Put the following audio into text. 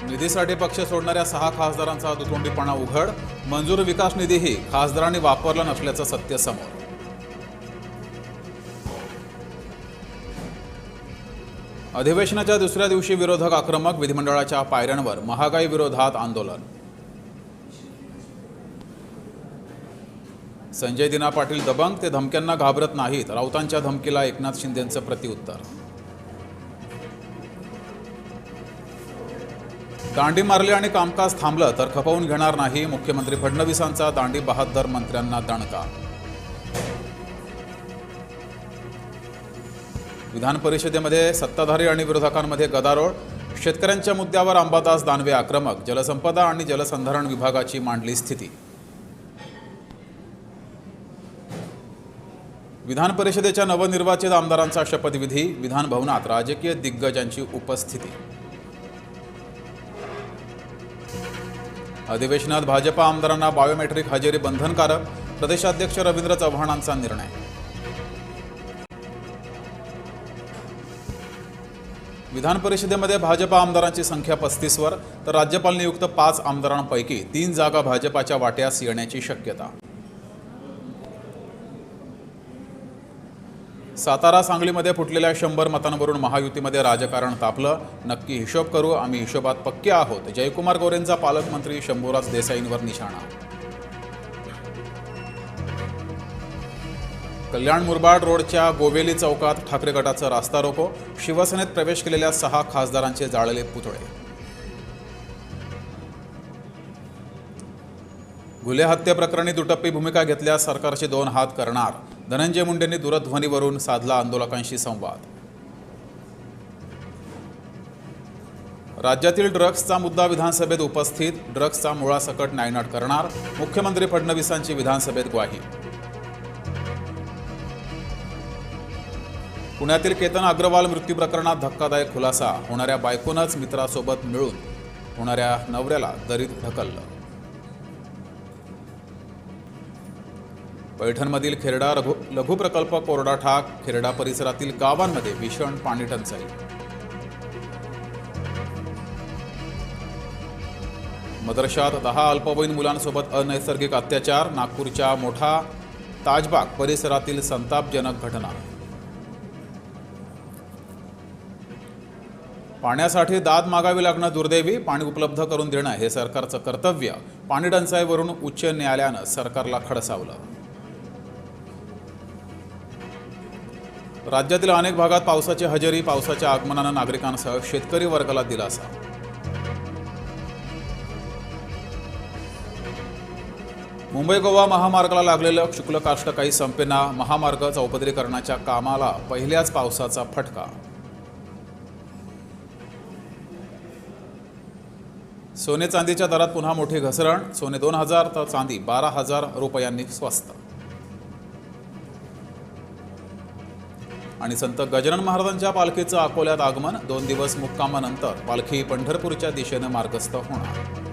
निधीसाठी पक्ष सोडणाऱ्या 6 खासदारांचा दुतोंडीपणा उघड. मंजूर विकास निधीही खासदारांनी वापरला नसल्याचं सत्य समोर. अधिवेशनाच्या दुसऱ्या दिवशी विरोधक आक्रमक. विधिमंडळाच्या पायऱ्यांवर महागाई विरोधात आंदोलन. संजय दिना पाटील दबंग. ते धमक्यांना घाबरत नाहीत. राऊतांच्या धमकीला एकनाथ शिंदेंचं प्रत्युत्तर. दांडी मारली आणि कामकाज थांबलं तर खपवून घेणार नाही. मुख्यमंत्री फडणवीसांचा दांडी बहाद्दर मंत्र्यांना दणका. विधान परिषदेमध्ये सत्ताधारी आणि विरोधकांमध्ये गदारोळ. शेतकऱ्यांच्या मुद्द्यावर अंबादास दानवे आक्रमक. जलसंपदा आणि जलसंधारण विभागाची मांडली स्थिती. विधान परिषदेच्या नवनिर्वाचित आमदारांचा शपथविधी. विधान भवनात राजकीय दिग्गजांची उपस्थिती. अधिवेशनात भाजपा आमदारांना बायोमेट्रिक हजेरी बंधनकारक. प्रदेशाध्यक्ष रवींद्र चव्हाणांचा निर्णय. विधान परिषदेमध्ये भाजपा आमदारांची संख्या 35 वर तर राज्यपाल नियुक्त 5 आमदारांपैकी 3 जागा भाजपाच्या वाट्यास येण्याची शक्यता. सातारा सांगलीमध्ये फुटलेल्या 100 मतांवरून महायुतीमध्ये राजकारण तापलं. नक्की हिशोब करू, आम्ही हिशोबात पक्के आहोत. जयकुमार गोरेंचा पालकमंत्री शंभूराज देसाईंवर निशाणा. कल्याण मुरबाड रोडच्या गोवेली चौकात ठाकरे गटाचं रास्ता रोको. शिवसेनेत प्रवेश केलेल्या 6 खासदारांचे जाळले पुतळे. घुले हत्येप्रकरणी दुटप्पी भूमिका घेतल्यास सरकारचे 2 हात करणार. धनंजय मुंडेंनी दूरध्वनीवरून साधला आंदोलकांशी संवाद. राज्यातील ड्रग्सचा मुद्दा विधानसभेत उपस्थित. ड्रग्सचा मुळासकट नायनाट करणार. मुख्यमंत्री फडणवीसांची विधानसभेत ग्वाही. पुण्यातील केतन अग्रवाल मृत्यू प्रकरणात धक्कादायक खुलासा. होणाऱ्या बायकोनंच मित्रासोबत मिळून होणाऱ्या नवऱ्याला दरीत ढकललं. पैठणमधील खेरडा लघु प्रकल्प कोरडा ठाक. खेरडा परिसरातील गावांमध्ये भीषण पाणी टंचाई. मदरशात 10 अल्पवयीन मुलांसोबत अनैसर्गिक अत्याचार. नागपूरच्या मोठा ताजबाग परिसरातील संतापजनक घटना. पाण्यासाठी दाद मागावी लागणं दुर्दैवी. पाणी उपलब्ध करून देणं हे सरकारचं कर्तव्य. पाणी टंचाईवरून उच्च न्यायालयानं सरकारला खडसावलं. राज्यातील अनेक भागात पावसाची हजेरी. पावसाच्या आगमनानं नागरिकांसह शेतकरी वर्गाला दिलासा. मुंबई गोवा महामार्गाला लागलेलं शुक्ल काष्ठ काही संपेना. महामार्ग चौपदरीकरणाच्या कामाला पहिल्याच पावसाचा फटका. सोने चांदीच्या दरात पुन्हा मोठी घसरण. सोने 2000 तर चांदी 12,000 रुपयांनी स्वस्त. आणि संत गजानन महाराजांच्या पालखीचं अकोल्यात आगमन. 2 दिवस मुक्कामानंतर पालखी पंढरपूरच्या दिशेनं मार्गस्थ होणार.